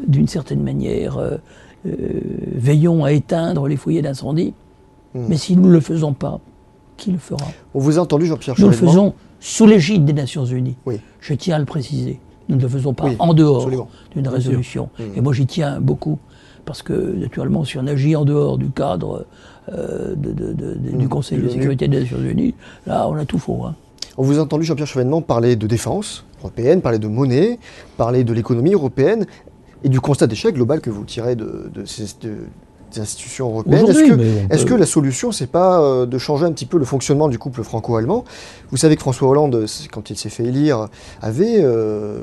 d'une certaine manière, veillons à éteindre les foyers d'incendie. Mais si nous ne le faisons pas, qui le fera? On vous a entendu, Jean-Pierre Nous Chevènement. le faisons sous l'égide des Nations Unies. Oui. Je tiens à le préciser. Nous ne le faisons pas en dehors d'une Bien résolution. Et moi, j'y tiens beaucoup. Parce que, naturellement, si on agit en dehors du cadre du Conseil de sécurité des Nations Unies, là, on a tout faux. On vous a entendu, Jean-Pierre Chevènement, parler de défense européenne, parler de monnaie, parler de l'économie européenne et du constat d'échec global que vous tirez des institutions européennes. Est-ce que la solution, c'est pas de changer un petit peu le fonctionnement du couple franco-allemand? Vous savez que François Hollande, quand il s'est fait élire, avait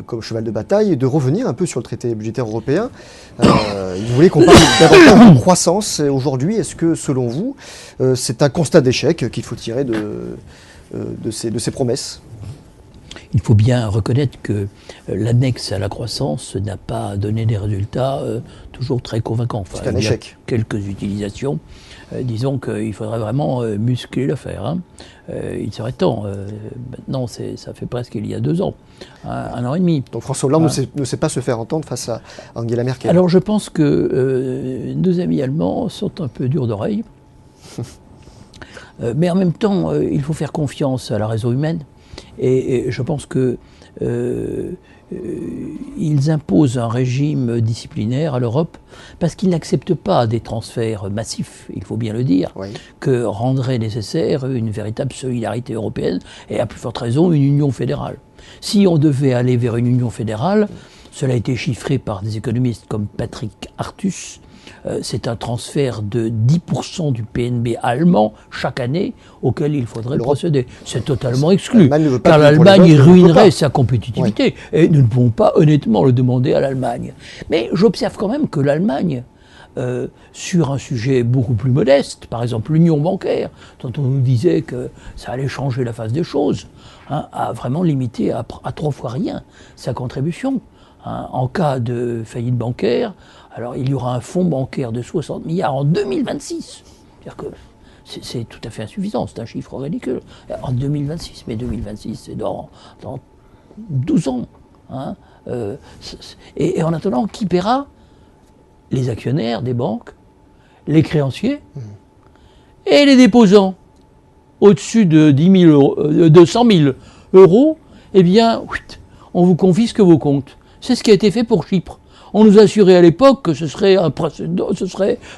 comme cheval de bataille de revenir un peu sur le traité budgétaire européen. Il voulait qu'on parle davantage de croissance. Aujourd'hui, est-ce que, selon vous, c'est un constat d'échec qu'il faut tirer de ces promesses? Il faut bien reconnaître que l'annexe à la croissance n'a pas donné des résultats toujours très convaincants. C'est un échec. Quelques utilisations. Disons qu'il faudrait vraiment muscler l'affaire. Il serait temps. Maintenant, ça fait presque il y a 2 ans, un an et demi. Donc François Hollande ne sait pas se faire entendre face à Angela Merkel. Alors je pense que nos amis allemands sont un peu durs d'oreille. Mais en même temps, il faut faire confiance à la raison humaine. Et je pense que ils imposent un régime disciplinaire à l'Europe parce qu'ils n'acceptent pas des transferts massifs, il faut bien le dire, que rendrait nécessaire une véritable solidarité européenne et à plus forte raison une union fédérale. Si on devait aller vers une union fédérale, cela a été chiffré par des économistes comme Patrick Artus, c'est un transfert de 10% du PNB allemand chaque année auquel il faudrait procéder. C'est totalement exclu, car l'Allemagne ruinerait sa compétitivité. Et nous ne pouvons pas honnêtement le demander à l'Allemagne. Mais j'observe quand même que l'Allemagne, sur un sujet beaucoup plus modeste, par exemple l'union bancaire, dont on nous disait que ça allait changer la face des choses, a vraiment limité à 3 fois rien sa contribution. En cas de faillite bancaire, alors il y aura un fonds bancaire de 60 milliards en 2026. C'est-à-dire que c'est tout à fait insuffisant, c'est un chiffre ridicule. En 2026, mais 2026, c'est dans 12 ans. Et en attendant, qui paiera? Les actionnaires des banques, les créanciers et les déposants. Au-dessus de 100 000 euros, eh bien, on vous confisque vos comptes. C'est ce qui a été fait pour Chypre. On nous assurait à l'époque que ce serait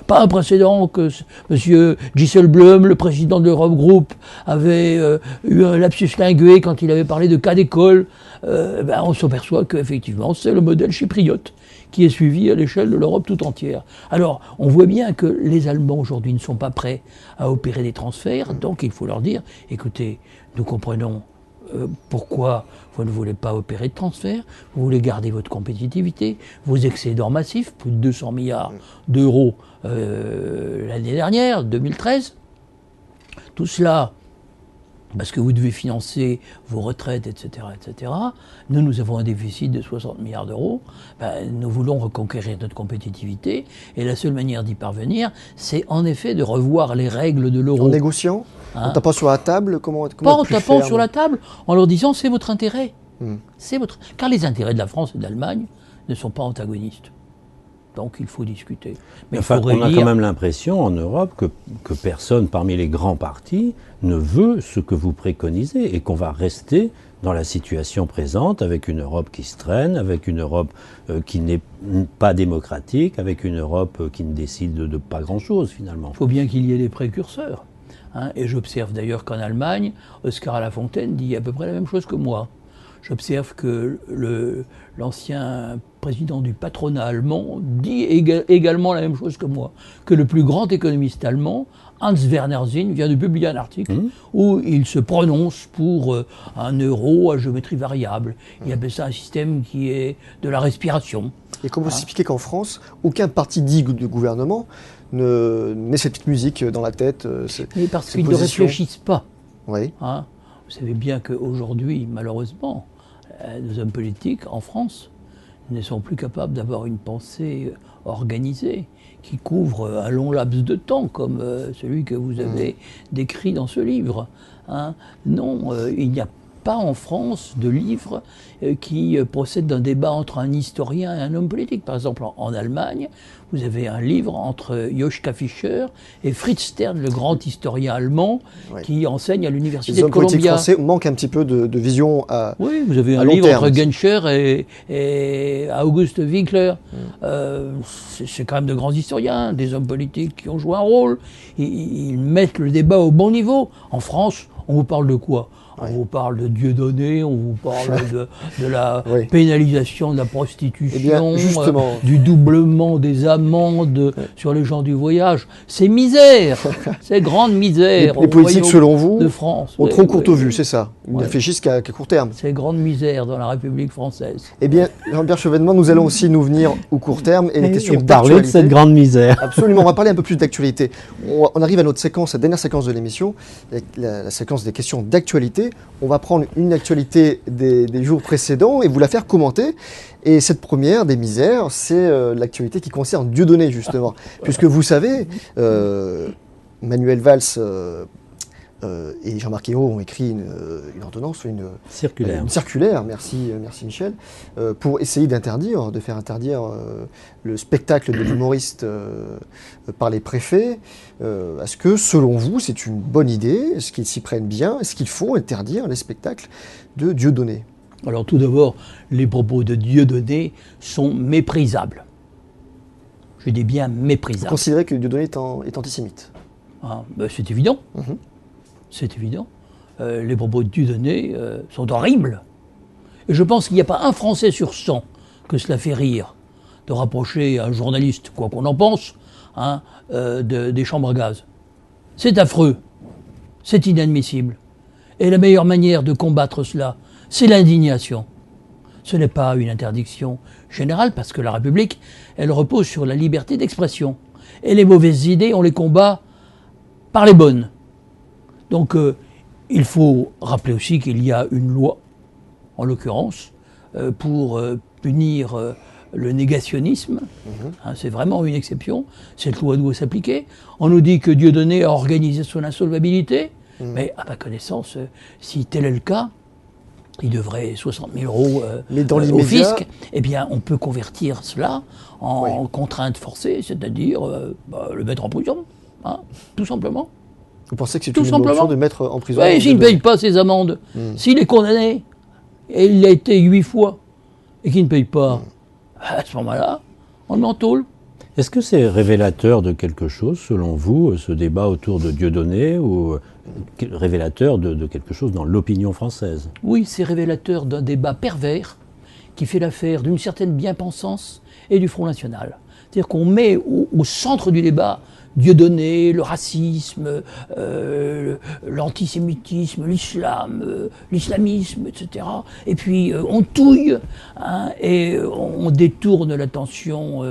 pas un précédent, que M. Dijsselbloem, le président de l'Europe Group, avait eu un lapsus lingué quand il avait parlé de cas d'école. On s'aperçoit qu'effectivement, c'est le modèle chypriote qui est suivi à l'échelle de l'Europe tout entière. Alors, on voit bien que les Allemands aujourd'hui ne sont pas prêts à opérer des transferts, donc il faut leur dire, écoutez, nous comprenons pourquoi vous ne voulez pas opérer de transfert, vous voulez garder votre compétitivité, vos excédents massifs, plus de 200 milliards d'euros l'année dernière, 2013, tout cela parce que vous devez financer vos retraites, etc., etc. Nous avons un déficit de 60 milliards d'euros. Nous voulons reconquérir notre compétitivité. Et la seule manière d'y parvenir, c'est en effet de revoir les règles de l'euro. En négociant, en tapant sur la table, comment pas en tapant sur la table, en leur disant c'est votre intérêt. Car les intérêts de la France et de l'Allemagne ne sont pas antagonistes. Donc il faut discuter. Mais on a quand même l'impression en Europe que personne parmi les grands partis ne veut ce que vous préconisez et qu'on va rester dans la situation présente avec une Europe qui se traîne, avec une Europe qui n'est pas démocratique, avec une Europe qui ne décide de pas grand-chose finalement. Il faut bien qu'il y ait des précurseurs. Et j'observe d'ailleurs qu'en Allemagne, Oskar Lafontaine dit à peu près la même chose que moi. J'observe que l'ancien président du patronat allemand dit également la même chose que moi, que le plus grand économiste allemand, Hans Werner Sinn, vient de publier un article où il se prononce pour un euro à géométrie variable. Il appelle ça un système qui est de la respiration. Et comment vous expliquez qu'en France, aucun parti dit de gouvernement n'ait cette petite musique dans la tête? Mais parce qu'ils ne réfléchissent pas. Oui. Vous savez bien qu'aujourd'hui, malheureusement, nos hommes politiques en France ne sont plus capables d'avoir une pensée organisée qui couvre un long laps de temps, comme celui que vous avez décrit dans ce livre. Non, il n'y a pas en France de livre qui procède d'un débat entre un historien et un homme politique. Par exemple, en Allemagne, vous avez un livre entre Joschka Fischer et Fritz Stern, le grand historien allemand, qui enseigne à l'université de Columbia. Les hommes politiques français manquent un petit peu de vision à Oui, vous avez un livre entre Genscher et August Winkler. C'est quand même de grands historiens, des hommes politiques qui ont joué un rôle. Ils mettent le débat au bon niveau. En France, on vous parle de quoi ? On vous parle de Dieudonné, on vous parle de la pénalisation de la prostitution, du doublement des amendes sur les gens du voyage. C'est misère, c'est grande misère. Les politiques, selon vous, de France, ont trop courte vue, c'est ça. Ils ne réfléchissent qu'à court terme. C'est grande misère dans la République française. Eh bien, Jean-Pierre Chevènement, nous allons aussi nous venir au court terme et les questions d'actualité. Parler de cette grande misère. Absolument, on va parler un peu plus d'actualité. On arrive à notre séquence, la dernière séquence de l'émission, la séquence des questions d'actualité. On va prendre une actualité des jours précédents et vous la faire commenter. Et cette première des misères, c'est l'actualité qui concerne Dieudonné, justement. Puisque vous savez, Manuel Valls et Jean-Marc Ayrault ont écrit une ordonnance, une circulaire, merci Michel, pour essayer de faire interdire le spectacle de l'humoriste par les préfets. Est-ce que, selon vous, c'est une bonne idée? Est-ce qu'ils s'y prennent bien? Est-ce qu'il faut interdire les spectacles de Dieudonné? Alors tout d'abord, les propos de Dieudonné sont méprisables. Je dis bien méprisables. Vous considérez que Dieudonné est antisémite? C'est évident. C'est évident. Les propos de Dieudonné sont horribles. Et je pense qu'il n'y a pas un Français sur 100 que cela fait rire de rapprocher un journaliste, quoi qu'on en pense, des chambres à gaz. C'est affreux, c'est inadmissible. Et la meilleure manière de combattre cela, c'est l'indignation. Ce n'est pas une interdiction générale, parce que la République, elle repose sur la liberté d'expression. Et les mauvaises idées, on les combat par les bonnes. Donc, il faut rappeler aussi qu'il y a une loi, en l'occurrence, pour punir le négationnisme. C'est vraiment une exception. Cette loi doit s'appliquer. On nous dit que Dieudonné a organisé son insolvabilité, mais à ma connaissance, si tel est le cas, il devrait 60 000 euros au fisc. Eh bien, on peut convertir cela en contrainte forcée, c'est-à-dire le mettre en prison, tout simplement. Vous pensez que c'est une bonne option de mettre en prison? Oui, s'il ne paye pas ses amendes, s'il est condamné, et il l'a été 8 fois, et qu'il ne paye pas, à ce moment-là, on le met en tôle. Est-ce que c'est révélateur de quelque chose, selon vous, ce débat autour de Dieudonné, ou révélateur de quelque chose dans l'opinion française? Oui, c'est révélateur d'un débat pervers qui fait l'affaire d'une certaine bien-pensance et du Front National. C'est-à-dire qu'on met au centre du débat Dieudonné, le racisme, l'antisémitisme, l'islam, l'islamisme, etc. Et puis on touille et on détourne l'attention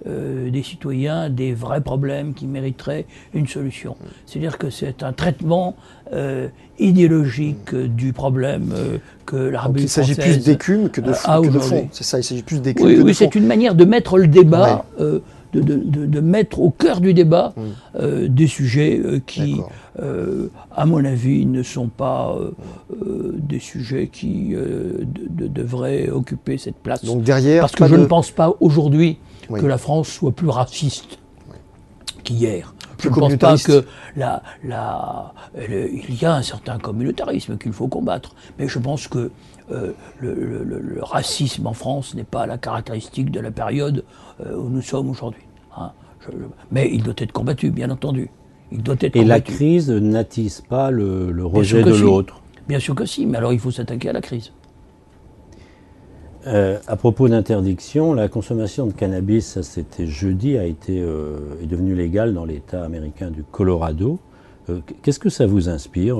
des citoyens des vrais problèmes qui mériteraient une solution. C'est-à-dire que c'est un traitement idéologique du problème que la République française... Il s'agit plus d'écume que de fond. C'est ça, il s'agit plus d'écume que de fond. Oui, c'est une manière de mettre le débat... De mettre au cœur du débat des sujets qui, à mon avis, ne sont pas des sujets qui devraient occuper cette place. Donc derrière, parce que je ne pense pas aujourd'hui que la France soit plus raciste qu'hier. Je ne pense pas que il y a un certain communautarisme qu'il faut combattre, mais je pense que le racisme en France n'est pas la caractéristique de la période où nous sommes aujourd'hui. Mais il doit être combattu, bien entendu. Il doit être combattu. La crise n'attise pas le rejet de l'autre? Bien sûr que si, mais alors il faut s'attaquer à la crise. À propos d'interdiction, la consommation de cannabis, ça c'était jeudi, est devenue légale dans l'État américain du Colorado. Qu'est-ce que ça vous inspire,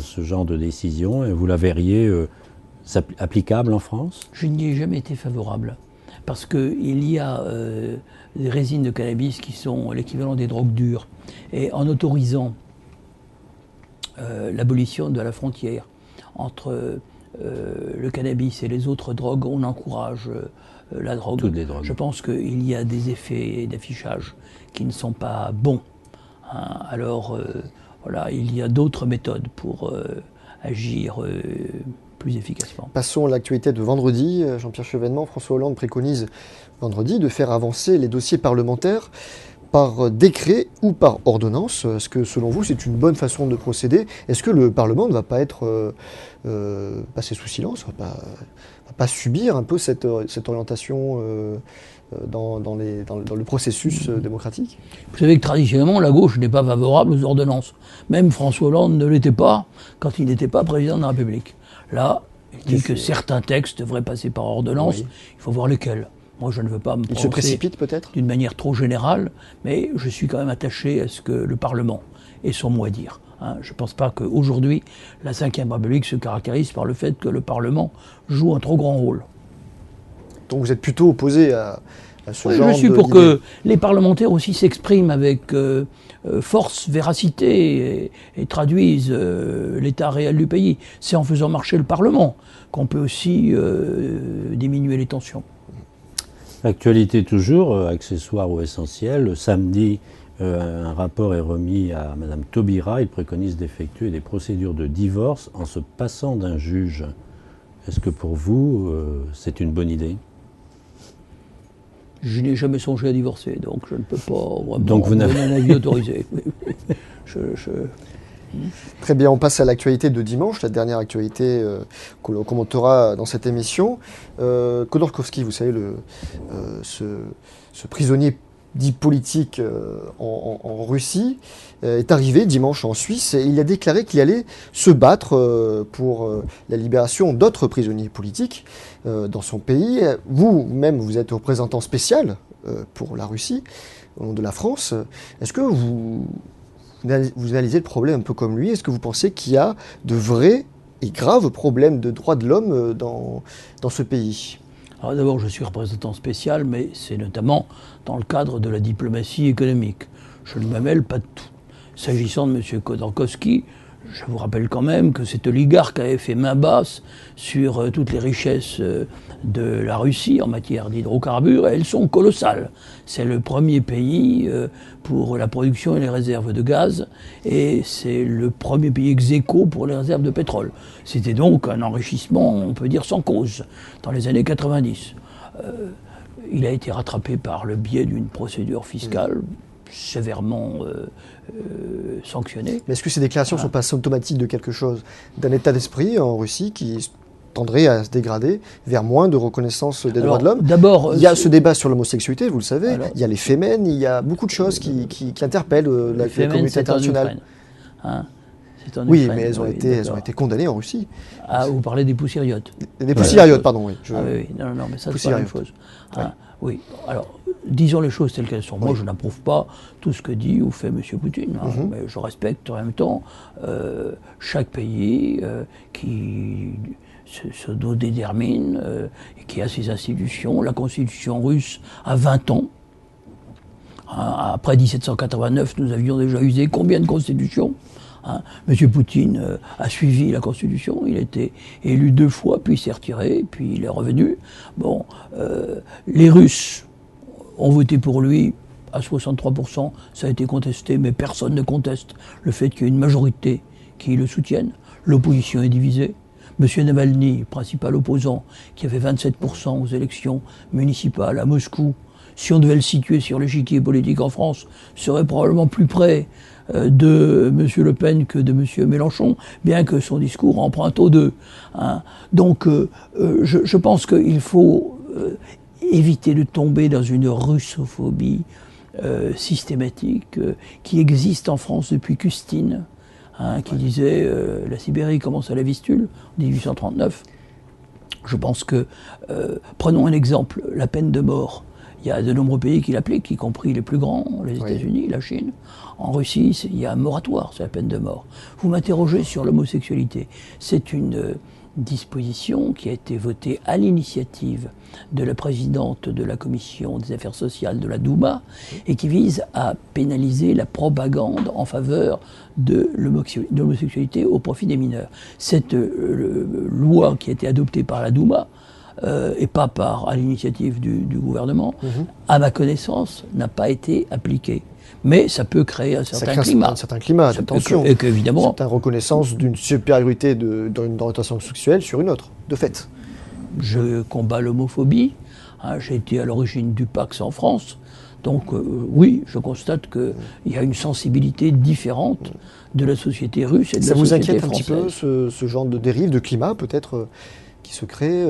ce genre de décision? Vous la verriez applicable en France? Je n'y ai jamais été favorable, parce qu'il y a des résines de cannabis qui sont l'équivalent des drogues dures. Et en autorisant l'abolition de la frontière entre le cannabis et les autres drogues, on encourage la drogue. Toutes les drogues. Je pense qu'il y a des effets d'affichage qui ne sont pas bons. Alors, voilà, il y a d'autres méthodes pour agir plus efficacement. Passons à l'actualité de vendredi. Jean-Pierre Chevènement, François Hollande préconise vendredi de faire avancer les dossiers parlementaires par décret ou par ordonnance. Est-ce que, selon vous, c'est une bonne façon de procéder? Est-ce que le Parlement ne va pas être passé sous silence, ne va pas subir un peu cette orientation dans le processus démocratique? Vous savez que traditionnellement, la gauche n'est pas favorable aux ordonnances. Même François Hollande ne l'était pas quand il n'était pas président de la République. Là, il dit que certains textes devraient passer par ordonnance. Oui. Il faut voir lesquels. Moi, je ne veux pas me prononcer. Il se précipite peut-être d'une manière trop générale, mais je suis quand même attaché à ce que le Parlement ait son mot à dire. Je ne pense pas qu'aujourd'hui, la Ve République se caractérise par le fait que le Parlement joue un trop grand rôle. Donc vous êtes plutôt opposé à ce genre de... Je suis pour que les parlementaires aussi s'expriment avec force, véracité et traduisent l'état réel du pays. C'est en faisant marcher le Parlement qu'on peut aussi diminuer les tensions. Actualité toujours, accessoire ou essentiel. Samedi, un rapport est remis à Mme Taubira. Il préconise d'effectuer des procédures de divorce en se passant d'un juge. Est-ce que pour vous, c'est une bonne idée? Je n'ai jamais songé à divorcer, donc je ne peux pas vraiment donner un avis autorisé. Très bien, on passe à l'actualité de dimanche, la dernière actualité que l'on commentera dans cette émission. Khodorkovsky, vous savez, ce prisonnier dit politique en Russie, est arrivé dimanche en Suisse et il a déclaré qu'il allait se battre pour la libération d'autres prisonniers politiques dans son pays. Vous-même, vous êtes représentant spécial pour la Russie. au nom de la France. Est-ce que vous analysez le problème un peu comme lui? Est-ce que vous pensez qu'il y a de vrais et graves problèmes de droits de l'homme dans ce pays? Alors d'abord, je suis représentant spécial, mais c'est notamment dans le cadre de la diplomatie économique. Je ne me mêle pas de tout. S'agissant de M. Khodorkovsky, je vous rappelle quand même que cet oligarque avait fait main basse sur toutes les richesses de la Russie en matière d'hydrocarbures, et elles sont colossales. C'est le premier pays pour la production et les réserves de gaz, et c'est le premier pays ex-aequo pour les réserves de pétrole. C'était donc un enrichissement, on peut dire, sans cause, dans les années 90. Il a été rattrapé par le biais d'une procédure fiscale sévèrement sanctionnée. Mais est-ce que ces déclarations ne sont pas symptomatiques de quelque chose, d'un état d'esprit en Russie qui tendrait à se dégrader vers moins de reconnaissance des droits de l'homme? D'abord, il y a ce débat sur l'homosexualité, vous le savez, il y a les fémènes, il y a beaucoup de choses qui interpellent la communauté internationale. Oui, mais elles ont été condamnées en Russie. Ah, vous parlez des poussiriotes. Des poussiriotes, pardon, oui. Oui, non, mais ça, c'est pas la même chose. Oui, alors, disons les choses telles qu'elles sont. Moi, je n'approuve pas tout ce que dit ou fait M. Poutine, mais je respecte en même temps chaque pays qui s'autodétermine et qui a ses institutions. La Constitution russe a 20 ans. Après 1789, nous avions déjà usé combien de constitutions? M. Poutine a suivi la Constitution, il a été élu 2 fois, puis il s'est retiré, puis il est revenu. Bon, les Russes ont voté pour lui à 63%, ça a été contesté, mais personne ne conteste le fait qu'il y ait une majorité qui le soutienne. L'opposition est divisée. M. Navalny, principal opposant, qui avait 27% aux élections municipales à Moscou, si on devait le situer sur l'échiquier politique en France, serait probablement plus près de M. Le Pen que de M. Mélenchon, bien que son discours emprunte aux deux. Donc je pense qu'il faut éviter de tomber dans une russophobie systématique qui existe en France depuis Custine, qui disait la Sibérie commence à la Vistule, en 1839. Je pense que, prenons un exemple, la peine de mort. Il y a de nombreux pays qui l'appliquent, y compris les plus grands, les États-Unis, la Chine. En Russie, il y a un moratoire sur la peine de mort. Vous m'interrogez sur l'homosexualité. C'est une disposition qui a été votée à l'initiative de la présidente de la Commission des affaires sociales de la Douma et qui vise à pénaliser la propagande en faveur de l'homosexualité au profit des mineurs. Cette loi qui a été adoptée par la Douma et pas à l'initiative du gouvernement, à ma connaissance, n'a pas été appliquée. Mais ça peut créer un certain climat. Un certain climat d'attention. Et qu'évidemment. Une certaine reconnaissance d'une supériorité d'une orientation sexuelle sur une autre, de fait. Je combats l'homophobie. J'ai été à l'origine du Pax en France. Donc oui, je constate qu'il y a une sensibilité différente de la société russe et de la société française. Ça vous inquiète un petit peu, ce genre de dérive, de climat peut-être qui se crée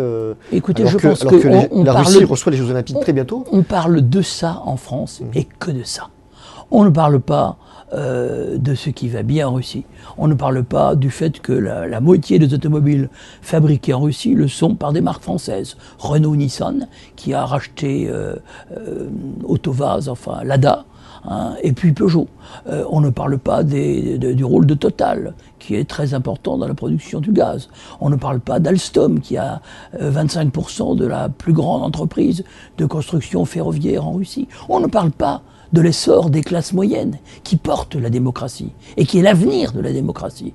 Écoutez, je pense que la Russie reçoit les Jeux Olympiques très bientôt. On parle de ça en France et que de ça. On ne parle pas de ce qui va bien en Russie. On ne parle pas du fait que la moitié des automobiles fabriquées en Russie le sont par des marques françaises. Renault-Nissan, qui a racheté Autovaz, enfin Lada, et puis Peugeot. On ne parle pas du rôle de Total, qui est très important dans la production du gaz. On ne parle pas d'Alstom, qui a 25% de la plus grande entreprise de construction ferroviaire en Russie. On ne parle pas de l'essor des classes moyennes qui portent la démocratie et qui est l'avenir de la démocratie.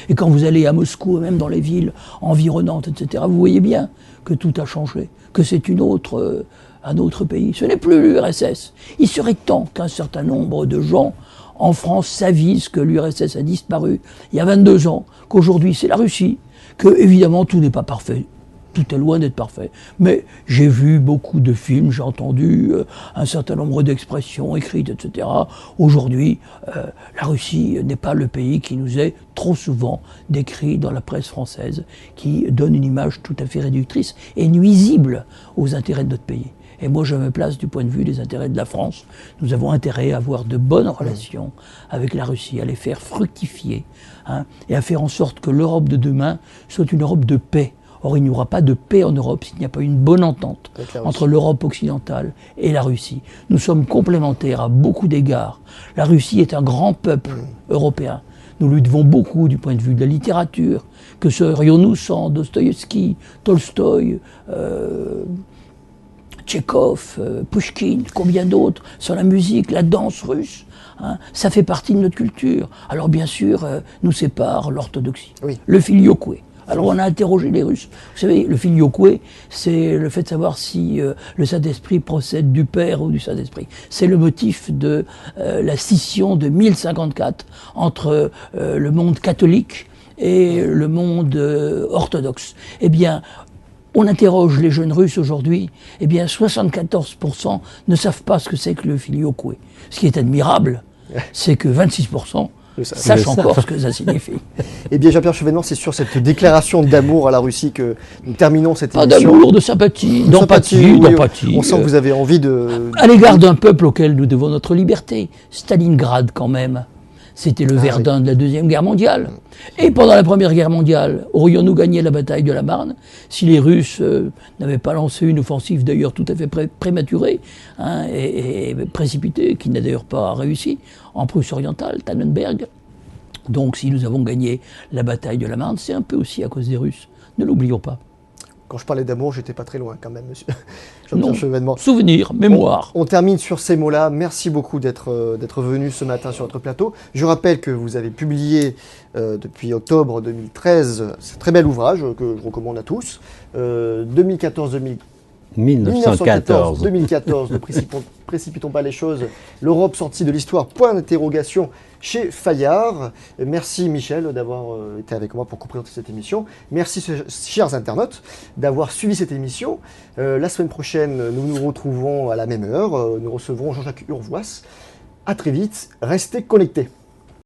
Et quand vous allez à Moscou, même dans les villes environnantes, etc., vous voyez bien que tout a changé, que c'est un autre pays. Ce n'est plus l'URSS. Il serait temps qu'un certain nombre de gens en France s'avisent que l'URSS a disparu il y a 22 ans, qu'aujourd'hui c'est la Russie, que évidemment tout n'est pas parfait. Tout est loin d'être parfait. Mais j'ai vu beaucoup de films, j'ai entendu un certain nombre d'expressions écrites, etc. Aujourd'hui, la Russie n'est pas le pays qui nous est trop souvent décrit dans la presse française, qui donne une image tout à fait réductrice et nuisible aux intérêts de notre pays. Et moi, je me place du point de vue des intérêts de la France. Nous avons intérêt à avoir de bonnes relations avec la Russie, à les faire fructifier, et à faire en sorte que l'Europe de demain soit une Europe de paix, Or, il n'y aura pas de paix en Europe s'il n'y a pas une bonne entente Avec la entre l'Europe occidentale et la Russie. Nous sommes complémentaires à beaucoup d'égards. La Russie est un grand peuple européen. Nous lui devons beaucoup du point de vue de la littérature. Que serions-nous sans Dostoïevski, Tolstoï, Tchekhov, Pouchkine, combien d'autres, sans la musique, la danse russe, hein, ça fait partie de notre culture. Alors bien sûr, nous sépare l'orthodoxie, Oui. le filioque. Alors on a interrogé les Russes. Vous savez, le filioque, c'est le fait de savoir si le Saint-Esprit procède du Père ou du Saint-Esprit. C'est le motif de la scission de 1054 entre le monde catholique et le monde orthodoxe. Eh bien, on interroge les jeunes Russes aujourd'hui, eh bien 74% ne savent pas ce que c'est que le filioque. Ce qui est admirable, c'est que 26% sachent encore ce que ça signifie. Eh bien, Jean-Pierre Chevènement, c'est sur cette déclaration d'amour à la Russie que nous terminons cette Pas émission. d'amour, de sympathie, d'empathie, Oui, d'empathie. on sent que vous avez envie de... À l'égard d'un peuple auquel nous devons notre liberté. Stalingrad, quand même. C'était le Verdun de la Deuxième Guerre mondiale. Et pendant la Première Guerre mondiale, aurions-nous gagné la bataille de la Marne si les Russes n'avaient pas lancé une offensive d'ailleurs tout à fait prématurée, hein, et précipitée, qui n'a d'ailleurs pas réussi, en Prusse orientale, Tannenberg. Donc si nous avons gagné la bataille de la Marne, c'est un peu aussi à cause des Russes. Ne l'oublions pas. Quand je parlais d'amour, j'étais pas très loin quand même, monsieur Jean-Pierre Non, Chevènement. souvenir, mémoire. On termine sur ces mots-là. Merci beaucoup d'être venu ce matin sur notre plateau. Je rappelle que vous avez publié depuis octobre 2013 ce très bel ouvrage que je recommande à tous. 1914, 2014, ne précipitons pas les choses. L'Europe sortie de l'histoire, point d'interrogation, chez Fayard. Merci Michel d'avoir été avec moi pour présenter cette émission. Merci chers internautes d'avoir suivi cette émission. La semaine prochaine, nous nous retrouvons à la même heure. Nous recevrons Jean-Jacques Urvoas. À très vite, restez connectés.